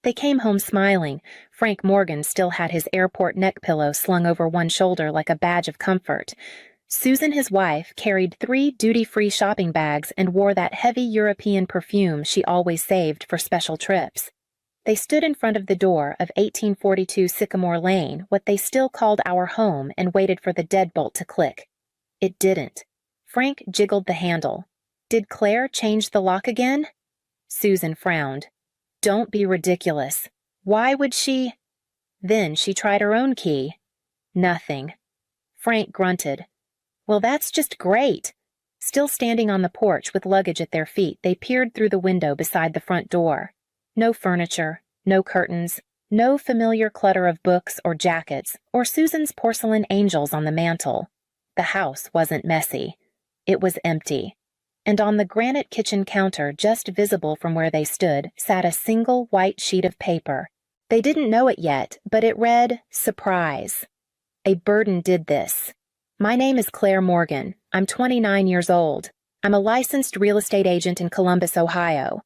They came home smiling. Frank Morgan still had his airport neck pillow slung over one shoulder like a badge of comfort. Susan, his wife, carried 3 duty-free shopping bags and wore that heavy European perfume she always saved for special trips. They stood in front of the door of 1842 Sycamore Lane, what they still called our home, and waited for the deadbolt to click. It didn't. Frank jiggled the handle. Did Claire change the lock again? Susan frowned. Don't be ridiculous. Why would she? Then she tried her own key. Nothing. Frank grunted. Well, that's just great. Still standing on the porch with luggage at their feet, they peered through the window beside the front door. No furniture, no curtains, no familiar clutter of books or jackets, or Susan's porcelain angels on the mantel. The house wasn't messy. It was empty. And on the granite kitchen counter, just visible from where they stood, sat a single white sheet of paper. They didn't know it yet, but it read, "Surprise." A burden did this. My name is Claire Morgan. I'm 29 years old. I'm a licensed real estate agent in Columbus, Ohio.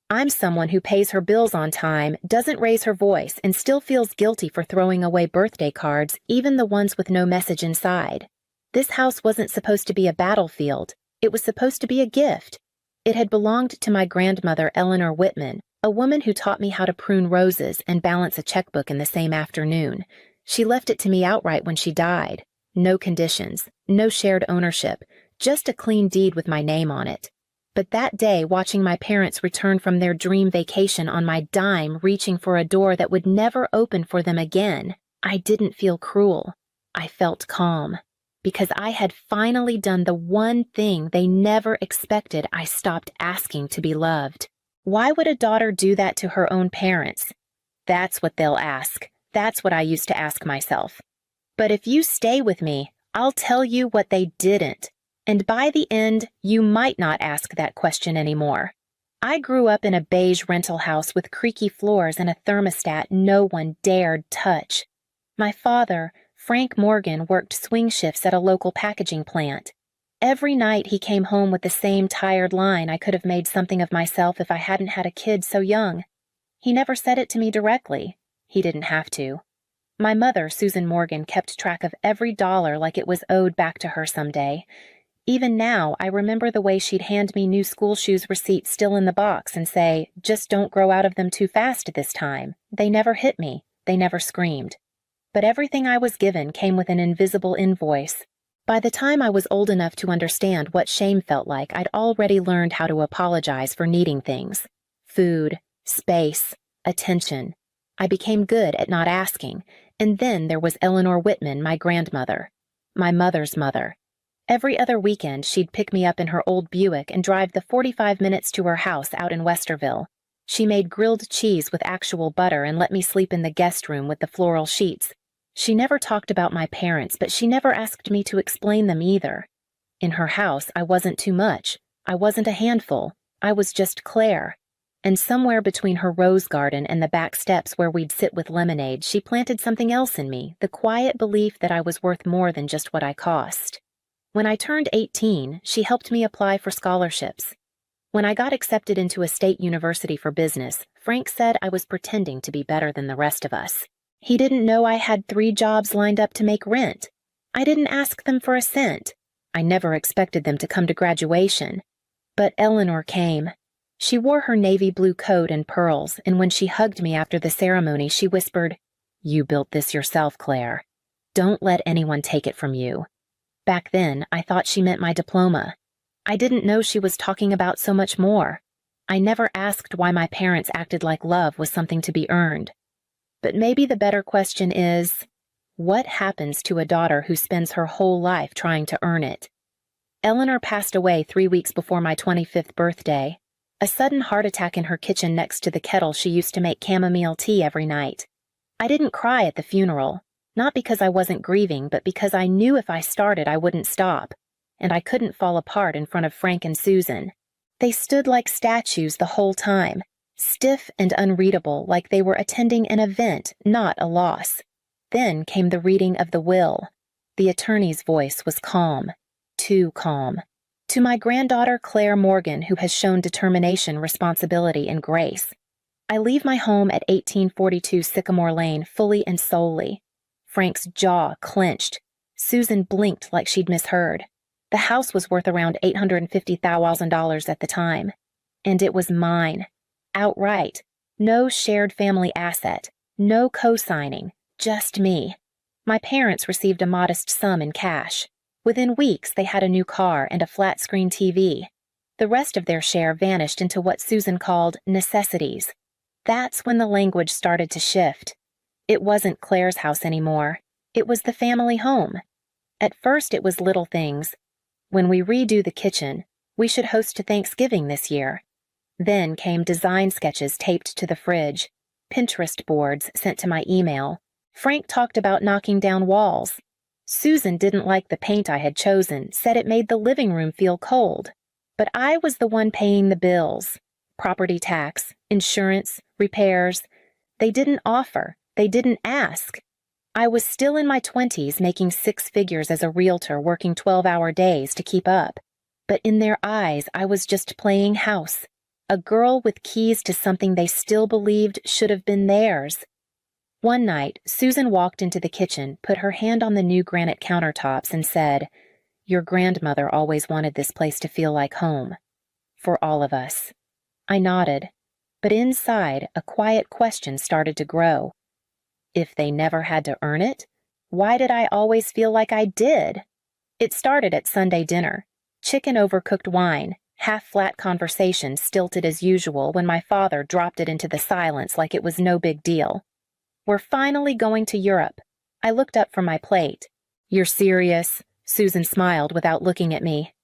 I'm someone who pays her bills on time, doesn't raise her voice, and still feels guilty for throwing away birthday cards, even the ones with no message inside. This house wasn't supposed to be a battlefield. It was supposed to be a gift. It had belonged to my grandmother, Eleanor Whitman, a woman who taught me how to prune roses and balance a checkbook in the same afternoon. She left it to me outright when she died. No conditions, no shared ownership, just a clean deed with my name on it. But that day, watching my parents return from their dream vacation on my dime, reaching for a door that would never open for them again, I didn't feel cruel. I felt calm, because I had finally done the one thing they never expected. I stopped asking to be loved. Why would a daughter do that to her own parents? That's what they'll ask. That's what I used to ask myself. But if you stay with me, I'll tell you what they didn't. And by the end, you might not ask that question anymore. I grew up in a beige rental house with creaky floors and a thermostat no one dared touch. My father, Frank Morgan, worked swing shifts at a local packaging plant. Every night he came home with the same tired line, "I could have made something of myself if I hadn't had a kid so young." He never said it to me directly. He didn't have to. My mother, Susan Morgan, kept track of every dollar like it was owed back to her someday. Even now, I remember the way she'd hand me new school shoes receipts still in the box and say, "Just don't grow out of them too fast this time." They never hit me. They never screamed. But everything I was given came with an invisible invoice. By the time I was old enough to understand what shame felt like, I'd already learned how to apologize for needing things. Food, space, attention. I became good at not asking. And then there was Eleanor Whitman, my grandmother. My mother's mother. Every other weekend, she'd pick me up in her old Buick and drive the 45 minutes to her house out in Westerville. She made grilled cheese with actual butter and let me sleep in the guest room with the floral sheets. She never talked about my parents, but she never asked me to explain them either. In her house, I wasn't too much. I wasn't a handful. I was just Claire. And somewhere between her rose garden and the back steps where we'd sit with lemonade, she planted something else in me, the quiet belief that I was worth more than just what I cost. When I turned 18, she helped me apply for scholarships. When I got accepted into a state university for business, Frank said I was pretending to be better than the rest of us. He didn't know I had 3 jobs lined up to make rent. I didn't ask them for a cent. I never expected them to come to graduation. But Eleanor came. She wore her navy blue coat and pearls, and when she hugged me after the ceremony, she whispered, "You built this yourself, Claire. Don't let anyone take it from you." Back then, I thought she meant my diploma. I didn't know she was talking about so much more. I never asked why my parents acted like love was something to be earned. But maybe the better question is, what happens to a daughter who spends her whole life trying to earn it? Eleanor passed away 3 weeks before my 25th birthday. A sudden heart attack in her kitchen next to the kettle she used to make chamomile tea every night. I didn't cry at the funeral, not because I wasn't grieving, but because I knew if I started I wouldn't stop, and I couldn't fall apart in front of Frank and Susan. They stood like statues the whole time, stiff and unreadable, like they were attending an event, not a loss. Then came the reading of the will. The attorney's voice was calm, too calm. To my granddaughter Claire Morgan, who has shown determination, responsibility, and grace. I leave my home at 1842 Sycamore Lane fully and solely. Frank's jaw clenched. Susan blinked like she'd misheard. The house was worth around $850,000 at the time. And it was mine. Outright. No shared family asset. No co-signing. Just me. My parents received a modest sum in cash. Within weeks, they had a new car and a flat-screen TV. The rest of their share vanished into what Susan called necessities. That's when the language started to shift. It wasn't Claire's house anymore. It was the family home. At first, it was little things. When we redo the kitchen, we should host Thanksgiving this year. Then came design sketches taped to the fridge, Pinterest boards sent to my email. Frank talked about knocking down walls. Susan didn't like the paint I had chosen, said it made the living room feel cold. But I was the one paying the bills. Property tax, insurance, repairs. They didn't offer. They didn't ask. I was still in my 20s making 6 figures as a realtor working 12-hour days to keep up. But in their eyes, I was just playing house. A girl with keys to something they still believed should have been theirs. One night, Susan walked into the kitchen, put her hand on the new granite countertops and said, "Your grandmother always wanted this place to feel like home. For all of us." I nodded, but inside, a quiet question started to grow. If they never had to earn it, why did I always feel like I did? It started at Sunday dinner. Chicken over cooked wine, half-flat conversation stilted as usual when my father dropped it into the silence like it was no big deal. "We're finally going to Europe." I looked up from my plate. "You're serious?" Susan smiled without looking at me.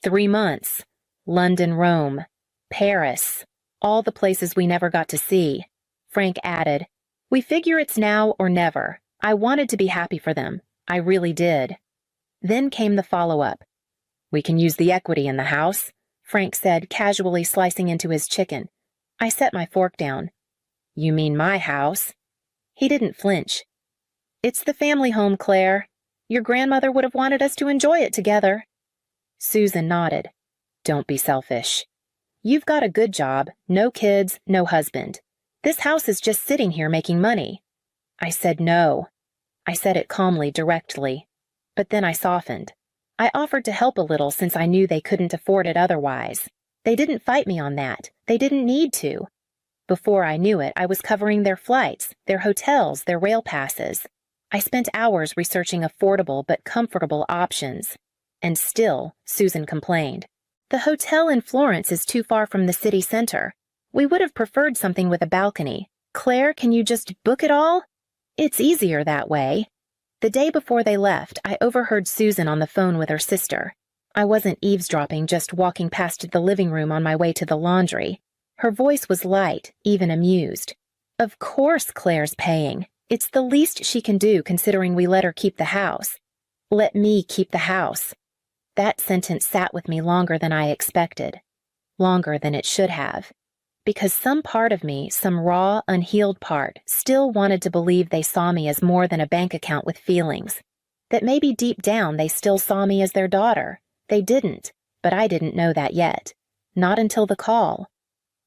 3 months. London, Rome, Paris, all the places we never got to see. Frank added, "We figure it's now or never." I wanted to be happy for them. I really did. Then came the follow-up. "We can use the equity in the house," Frank said, casually slicing into his chicken. I set my fork down. "You mean my house?" He didn't flinch. "It's the family home, Claire. Your grandmother would have wanted us to enjoy it together." Susan nodded. "Don't be selfish. You've got a good job, no kids, no husband. This house is just sitting here making money." I said no. I said it calmly, directly. But then I softened. I offered to help a little since I knew they couldn't afford it otherwise. They didn't fight me on that. They didn't need to. Before I knew it, I was covering their flights, their hotels, their rail passes. I spent hours researching affordable but comfortable options. And still, Susan complained. "The hotel in Florence is too far from the city center. We would have preferred something with a balcony. Claire, can you just book it all? It's easier that way." The day before they left, I overheard Susan on the phone with her sister. I wasn't eavesdropping, just walking past the living room on my way to the laundry. Her voice was light, even amused. "Of course Claire's paying. It's the least she can do considering we let her keep the house. Let me keep the house." That sentence sat with me longer than I expected. Longer than it should have. Because some part of me, some raw, unhealed part, still wanted to believe they saw me as more than a bank account with feelings. That maybe deep down they still saw me as their daughter. They didn't, but I didn't know that yet. Not until the call.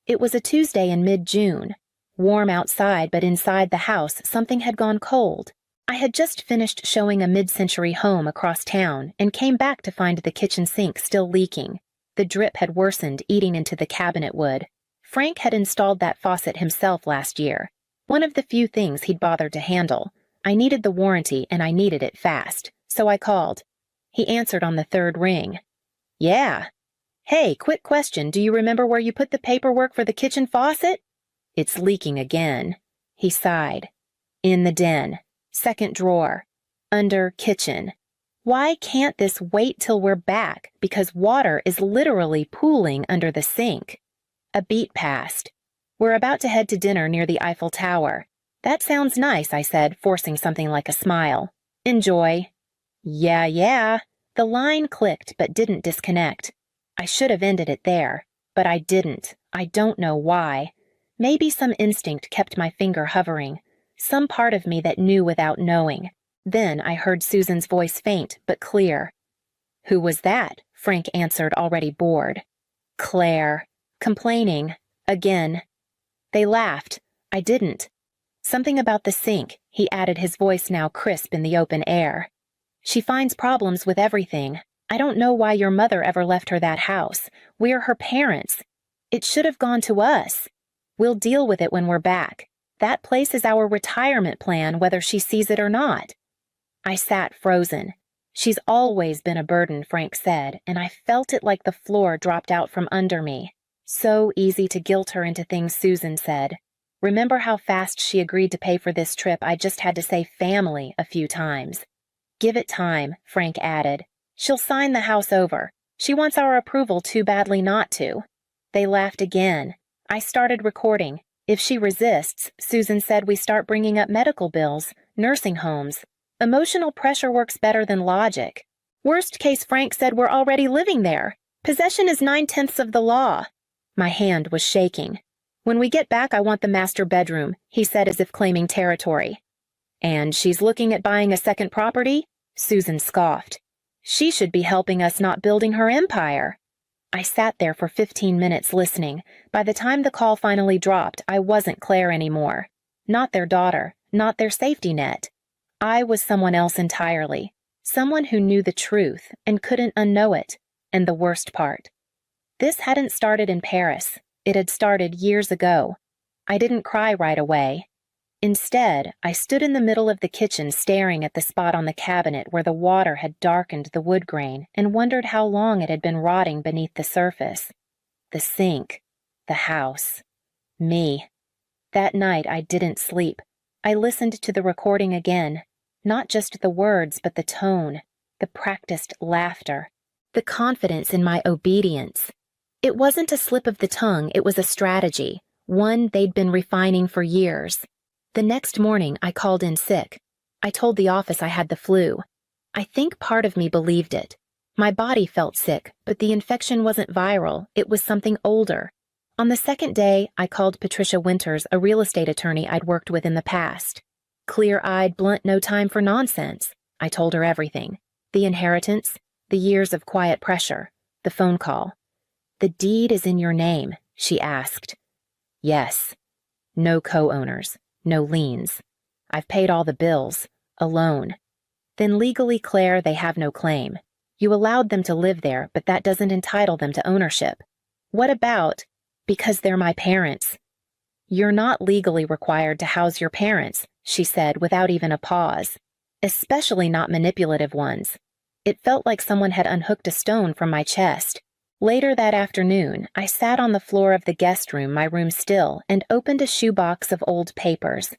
It was a Tuesday in mid-June. Warm outside, but inside the house something had gone cold. I had just finished showing a mid-century home across town and came back to find the kitchen sink still leaking. The drip had worsened, eating into the cabinet wood. Frank had installed that faucet himself last year. One of the few things he'd bothered to handle. I needed the warranty and I needed it fast, so I called. He answered on the 3rd ring. "Yeah. Hey, quick question. Do you remember where you put the paperwork for the kitchen faucet?" "It's leaking again." He sighed. "In the den. 2nd drawer. Under kitchen. Why can't this wait till we're back? Because water is literally pooling under the sink." A beat passed. "We're about to head to dinner near the Eiffel Tower." "That sounds nice," I said, forcing something like a smile. "Enjoy." Yeah. The line clicked but didn't disconnect. I should have ended it there, but I didn't. I don't know why. Maybe some instinct kept my finger hovering. Some part of me that knew without knowing. Then I heard Susan's voice faint but clear. "Who was that?" Frank answered, already bored. "Claire. Complaining. Again." They laughed. I didn't. Something about the sink, he added, his voice now crisp in the open air. She finds problems with everything. I don't know why your mother ever left her that house. We're her parents. It should have gone to us. We'll deal with it when we're back. That place is our retirement plan, whether she sees it or not. I sat frozen. She's always been a burden, Frank said, and I felt it like the floor dropped out from under me. So easy to guilt her into things, Susan said. Remember how fast she agreed to pay for this trip? I just had to say family a few times. Give it time, Frank added. She'll sign the house over. She wants our approval too badly not to. They laughed again. I started recording. If she resists, Susan said, we start bringing up medical bills, nursing homes. Emotional pressure works better than logic. Worst case, Frank said, we're already living there. Possession is 9/10 of the law. My hand was shaking. When we get back, I want the master bedroom, he said, as if claiming territory. And she's looking at buying a second property? Susan scoffed. She should be helping us, not building her empire. I sat there for 15 minutes listening. By the time the call finally dropped, I wasn't Claire anymore. Not their daughter, not their safety net. I was someone else entirely. Someone who knew the truth and couldn't unknow it. And the worst part. This hadn't started in Paris. It had started years ago. I didn't cry right away. Instead, I stood in the middle of the kitchen staring at the spot on the cabinet where the water had darkened the wood grain and wondered how long it had been rotting beneath the surface. The sink. The house. Me. That night I didn't sleep. I listened to the recording again. Not just the words, but the tone, the practiced laughter, the confidence in my obedience. It wasn't a slip of the tongue, it was a strategy, one they'd been refining for years. The next morning, I called in sick. I told the office I had the flu. I think part of me believed it. My body felt sick, but the infection wasn't viral, it was something older. On the second day, I called Patricia Winters, a real estate attorney I'd worked with in the past. Clear-eyed, blunt, no time for nonsense. I told her everything. The inheritance, the years of quiet pressure, the phone call. The deed is in your name, she asked. Yes. No co-owners, no liens. I've paid all the bills, alone. Then legally, Claire, they have no claim. You allowed them to live there, but that doesn't entitle them to ownership. What about, because they're my parents? You're not legally required to house your parents, she said without even a pause, especially not manipulative ones. It felt like someone had unhooked a stone from my chest. Later that afternoon, I sat on the floor of the guest room, my room still, and opened a shoebox of old papers.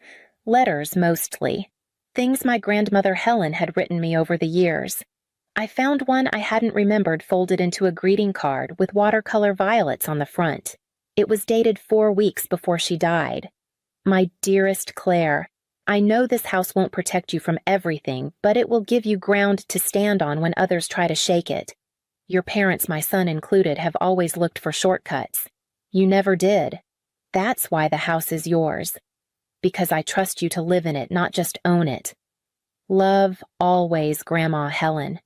Letters, mostly. Things my grandmother Helen had written me over the years. I found one I hadn't remembered folded into a greeting card with watercolor violets on the front. It was dated 4 weeks before she died. My dearest Claire, I know this house won't protect you from everything, but it will give you ground to stand on when others try to shake it. Your parents, my son included, have always looked for shortcuts. You never did. That's why the house is yours. Because I trust you to live in it, not just own it. Love, always, Grandma Helen.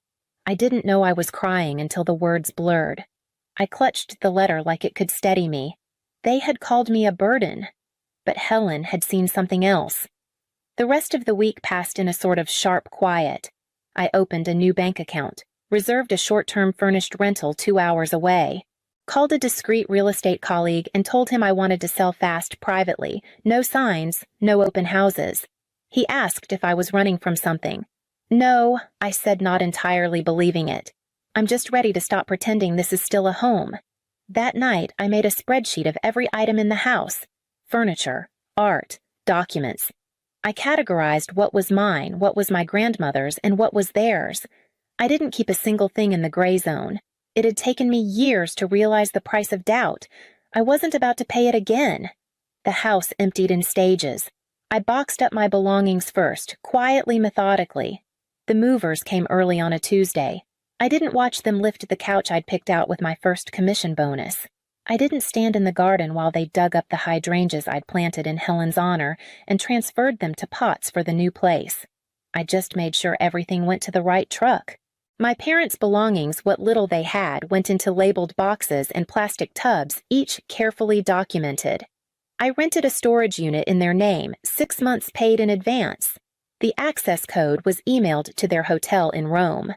I didn't know I was crying until the words blurred. I clutched the letter like it could steady me. They had called me a burden. But Helen had seen something else. The rest of the week passed in a sort of sharp quiet. I opened a new bank account, reserved a short-term furnished rental 2 hours away, called a discreet real estate colleague and told him I wanted to sell fast privately, no signs, no open houses. He asked if I was running from something. No, I said, not entirely believing it. I'm just ready to stop pretending this is still a home. That night, I made a spreadsheet of every item in the house. Furniture, art, documents. I categorized what was mine, what was my grandmother's, and what was theirs. I didn't keep a single thing in the gray zone. It had taken me years to realize the price of doubt. I wasn't about to pay it again. The house emptied in stages. I boxed up my belongings first, quietly, methodically. The movers came early on a Tuesday. I didn't watch them lift the couch I'd picked out with my first commission bonus. I didn't stand in the garden while they dug up the hydrangeas I'd planted in Helen's honor and transferred them to pots for the new place. I just made sure everything went to the right truck. My parents' belongings, what little they had, went into labeled boxes and plastic tubs, each carefully documented. I rented a storage unit in their name, 6 months paid in advance. The access code was emailed to their hotel in Rome.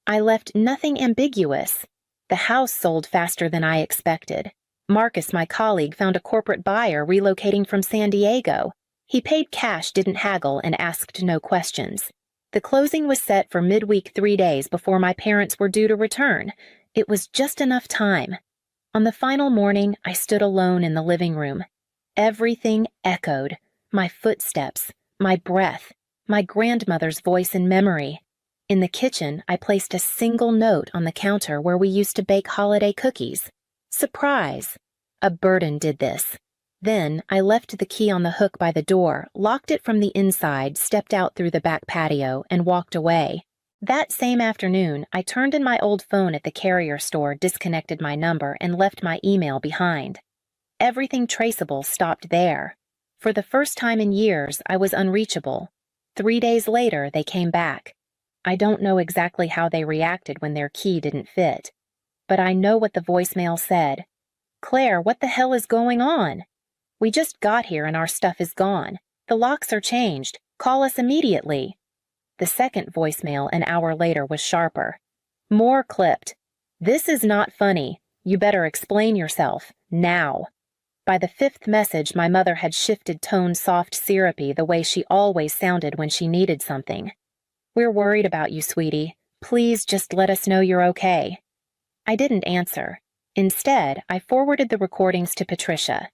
I left nothing ambiguous. The house sold faster than I expected. Marcus, my colleague, found a corporate buyer relocating from San Diego. He paid cash, didn't haggle, and asked no questions. The closing was set for midweek 3 days before my parents were due to return. It was just enough time. On the final morning, I stood alone in the living room. Everything echoed. My footsteps, my breath, my grandmother's voice in memory. In the kitchen, I placed a single note on the counter where we used to bake holiday cookies. Surprise! A burden did this. Then I left the key on the hook by the door, locked it from the inside, stepped out through the back patio, and walked away. That same afternoon, I turned in my old phone at the carrier store, disconnected my number, and left my email behind. Everything traceable stopped there. For the first time in years, I was unreachable. 3 days later, they came back. I don't know exactly how they reacted when their key didn't fit. But I know what the voicemail said. "Claire, what the hell is going on? We just got here and our stuff is gone. The locks are changed. Call us immediately." The second voicemail an hour later was sharper. More clipped. "This is not funny. You better explain yourself. Now." By the fifth message, my mother had shifted tone soft syrupy the way she always sounded when she needed something. "We're worried about you, sweetie. Please just let us know you're okay." I didn't answer. Instead, I forwarded the recordings to Patricia.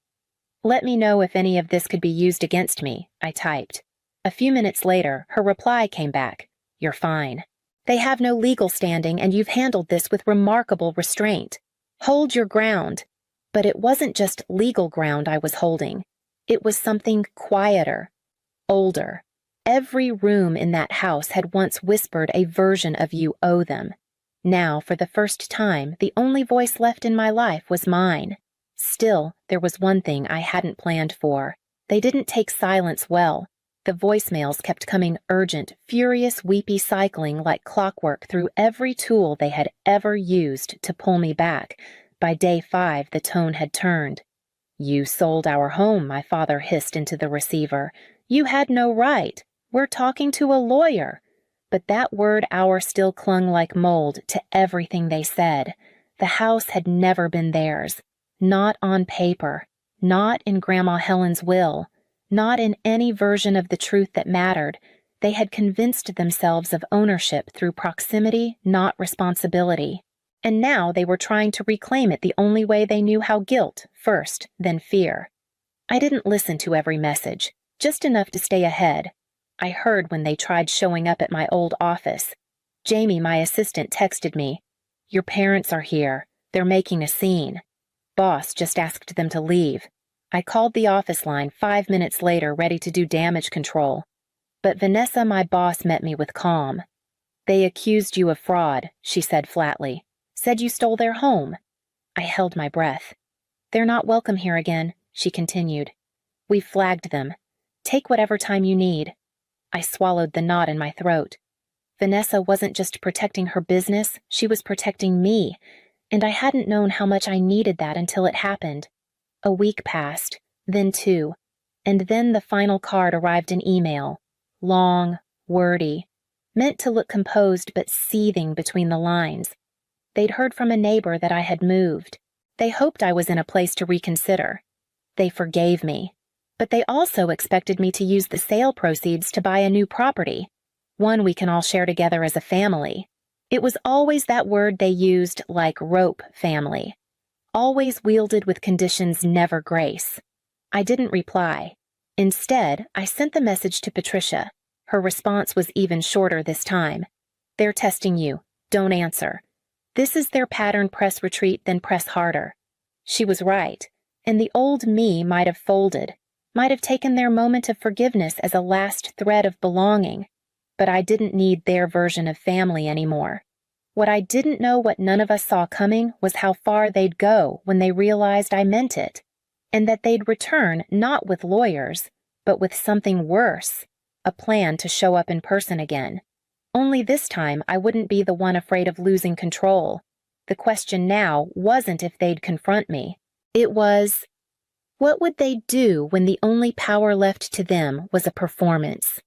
"Let me know if any of this could be used against me," I typed. A few minutes later, her reply came back. "You're fine. They have no legal standing and you've handled this with remarkable restraint. Hold your ground." But it wasn't just legal ground I was holding. It was something quieter, older. Every room in that house had once whispered a version of "you owe them." Now, for the first time, the only voice left in my life was mine. Still, there was one thing I hadn't planned for. They didn't take silence well. The voicemails kept coming urgent, furious, weepy cycling like clockwork through every tool they had ever used to pull me back. By day 5, the tone had turned. "You sold our home," my father hissed into the receiver. "You had no right. We're talking to a lawyer." But that word "our" still clung like mold to everything they said. The house had never been theirs. Not on paper. Not in Grandma Helen's will. Not in any version of the truth that mattered. They had convinced themselves of ownership through proximity, not responsibility. And now they were trying to reclaim it the only way they knew how: guilt first, then fear. I didn't listen to every message, just enough to stay ahead. I heard when they tried showing up at my old office. Jamie, my assistant, texted me, "Your parents are here. They're making a scene." Boss just asked them to leave. I called the office line 5 minutes later, ready to do damage control. But Vanessa, my boss, met me with calm. "They accused you of fraud," she said flatly. "Said you stole their home." I held my breath. "They're not welcome here again," she continued. "We've flagged them. Take whatever time you need." I swallowed the knot in my throat. Vanessa wasn't just protecting her business, she was protecting me, and I hadn't known how much I needed that until it happened. A week passed, then 2, and then the final card arrived in email. Long, wordy, meant to look composed but seething between the lines. They'd heard from a neighbor that I had moved. They hoped I was in a place to reconsider. They forgave me. But they also expected me to use the sale proceeds to buy a new property, one we can all share together as a family. It was always that word they used, like rope family. Always wielded with conditions, never grace. I didn't reply. Instead, I sent the message to Patricia. Her response was even shorter this time. "They're testing you. Don't answer. This is their pattern: press retreat, then press harder." She was right, and the old me might have folded, might have taken their moment of forgiveness as a last thread of belonging, but I didn't need their version of family anymore. What I didn't know, what none of us saw coming, was how far they'd go when they realized I meant it, and that they'd return not with lawyers, but with something worse, a plan to show up in person again. Only this time I wouldn't be the one afraid of losing control. The question now wasn't if they'd confront me. It was, What would they do when the only power left to them was a performance?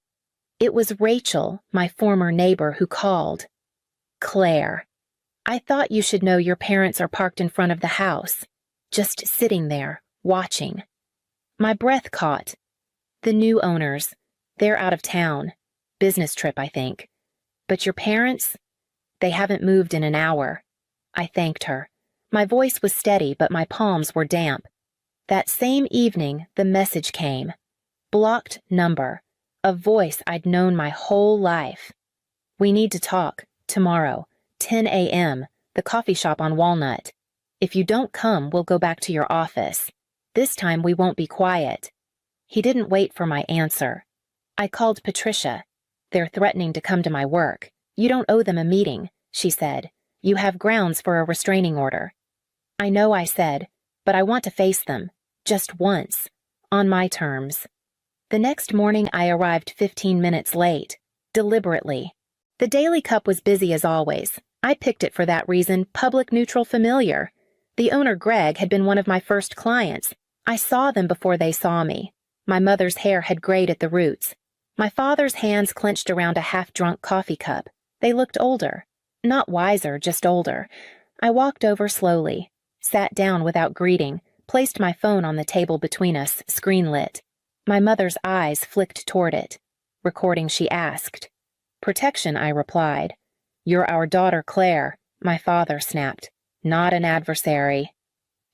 It was Rachel, my former neighbor, who called. Claire, I thought you should know your parents are parked in front of the house, just sitting there, watching. My breath caught. The new owners, they're out of town. Business trip, I think. But your parents? They haven't moved in an hour. I thanked her. My voice was steady, but my palms were damp. That same evening, the message came. Blocked number. A voice I'd known my whole life. We need to talk, tomorrow, 10 a.m., the coffee shop on Walnut. If you don't come, we'll go back to your office. This time we won't be quiet. He didn't wait for my answer. I called Patricia. They're threatening to come to my work. You don't owe them a meeting, she said. You have grounds for a restraining order. I know, I said, but I want to face them. Just once. On my terms. The next morning I arrived 15 minutes late. Deliberately. The Daily Cup was busy as always. I picked it for that reason, public neutral familiar. The owner, Greg, had been one of my first clients. I saw them before they saw me. My mother's hair had grayed at the roots. My father's hands clenched around a half-drunk coffee cup. They looked older. Not wiser, just older. I walked over slowly, sat down without greeting, placed my phone on the table between us, screen lit. My mother's eyes flicked toward it. Recording, she asked. Protection, I replied. You're our daughter, Claire, my father snapped. Not an adversary.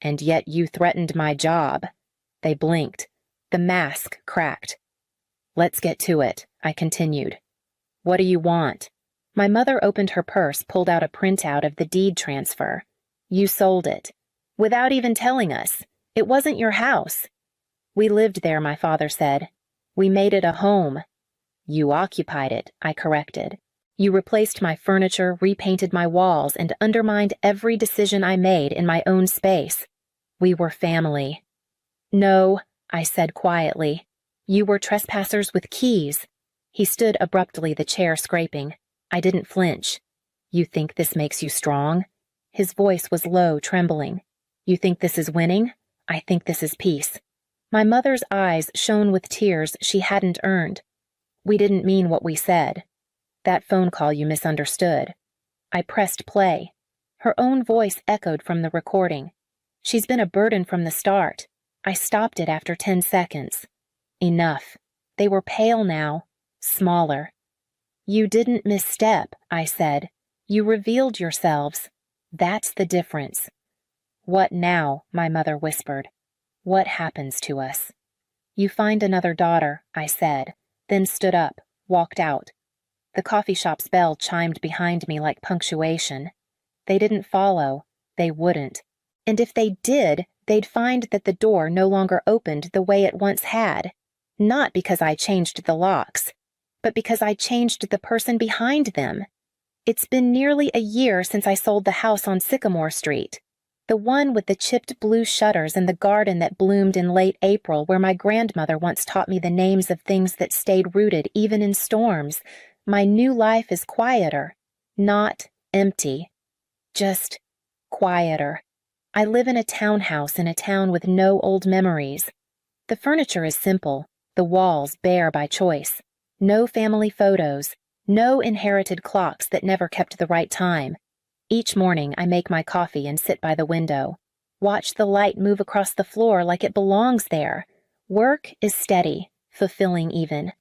And yet you threatened my job. They blinked. The mask cracked. Let's get to it, I continued. What do you want? My mother opened her purse, pulled out a printout of the deed transfer. You sold it. Without even telling us. It wasn't your house. We lived there, my father said. We made it a home. You occupied it, I corrected. You replaced my furniture, repainted my walls, and undermined every decision I made in my own space. We were family. No, I said quietly. You were trespassers with keys. He stood abruptly, the chair scraping. I didn't flinch. You think this makes you strong? His voice was low, trembling. You think this is winning? I think this is peace. My mother's eyes shone with tears she hadn't earned. We didn't mean what we said. That phone call you misunderstood. I pressed play. Her own voice echoed from the recording. She's been a burden from the start. I stopped it after 10 seconds. Enough. They were pale now, smaller. You didn't misstep, I said. You revealed yourselves. That's the difference. What now? My mother whispered. What happens to us? You find another daughter, I said, then stood up, walked out. The coffee shop's bell chimed behind me like punctuation. They didn't follow. They wouldn't. And if they did, they'd find that the door no longer opened the way it once had. Not because I changed the locks, but because I changed the person behind them. It's been nearly a year since I sold the house on Sycamore Street. The one with the chipped blue shutters and the garden that bloomed in late April, where my grandmother once taught me the names of things that stayed rooted even in storms. My new life is quieter, not empty, just quieter. I live in a townhouse in a town with no old memories. The furniture is simple, the walls bare by choice. No family photos, no inherited clocks that never kept the right time. Each morning I make my coffee and sit by the window. Watch the light move across the floor like it belongs there. Work is steady, fulfilling even.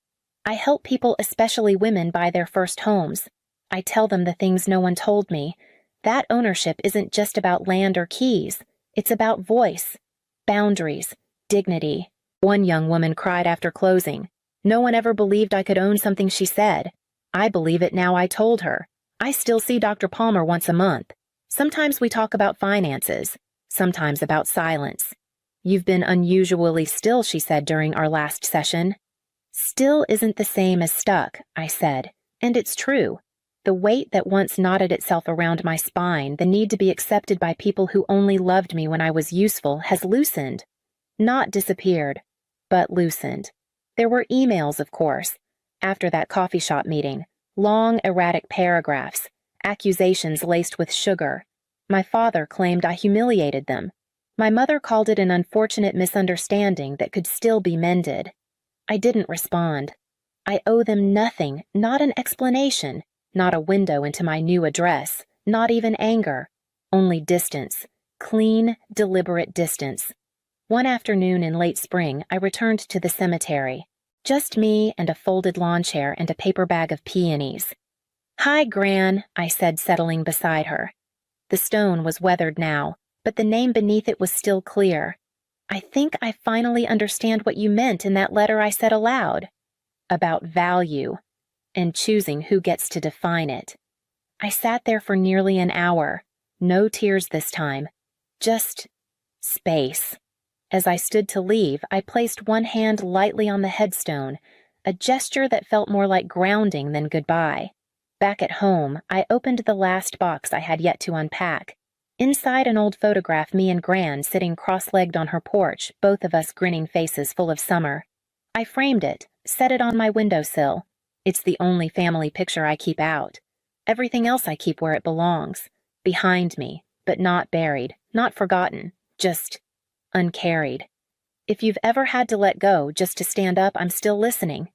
I help people, especially women, buy their first homes. I tell them the things no one told me. That ownership isn't just about land or keys. It's about voice, boundaries, dignity. One young woman cried after closing. No one ever believed I could own something she said. I believe it now, I told her. I still see Dr. Palmer once a month. Sometimes we talk about finances, sometimes about silence. You've been unusually still, she said during our last session. Still isn't the same as stuck, I said, and it's true. The weight that once knotted itself around my spine, the need to be accepted by people who only loved me when I was useful, has loosened. Not disappeared, but loosened. There were emails, of course, after that coffee shop meeting. Long, erratic paragraphs, accusations laced with sugar. My father claimed I humiliated them. My mother called it an unfortunate misunderstanding that could still be mended. I didn't respond. I owe them nothing, not an explanation, not a window into my new address, not even anger. Only distance. Clean, deliberate distance. One afternoon in late spring, I returned to the cemetery. Just me and a folded lawn chair and a paper bag of peonies. "Hi, Gran," I said, settling beside her. The stone was weathered now, but the name beneath it was still clear. "I think I finally understand what you meant in that letter I said aloud. About value, and choosing who gets to define it." I sat there for nearly an hour. No tears this time. Just space. As I stood to leave, I placed one hand lightly on the headstone, a gesture that felt more like grounding than goodbye. Back at home, I opened the last box I had yet to unpack. Inside, an old photograph, me and Gran sitting cross-legged on her porch, both of us grinning faces full of summer. I framed it, set it on my windowsill. It's the only family picture I keep out. Everything else I keep where it belongs. Behind me, but not buried, not forgotten, just uncarried. If you've ever had to let go just to stand up, I'm still listening.